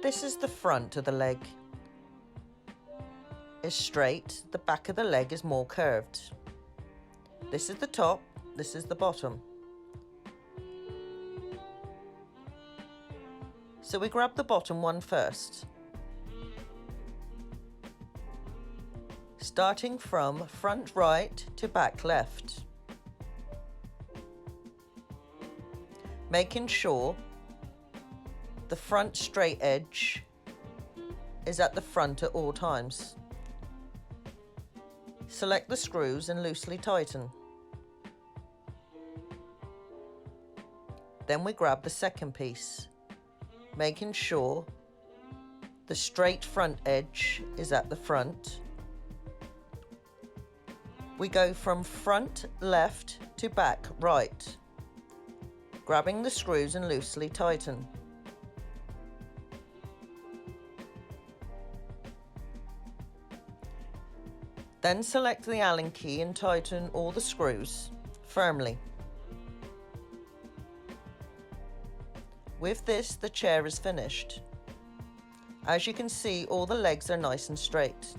This is the front of the leg. It's straight, the back of the leg is more curved. This is the top, this is the bottom. So we grab the bottom one first. Starting from front right to back left. Making sure the front straight edge is at the front at all times. Select the screws and loosely tighten. Then we grab the second piece, making sure the straight front edge is at the front. We go from front left to back right, grabbing the screws and loosely tighten. Then select the Allen key and tighten all the screws firmly. With this, the chair is finished. As you can see, all the legs are nice and straight.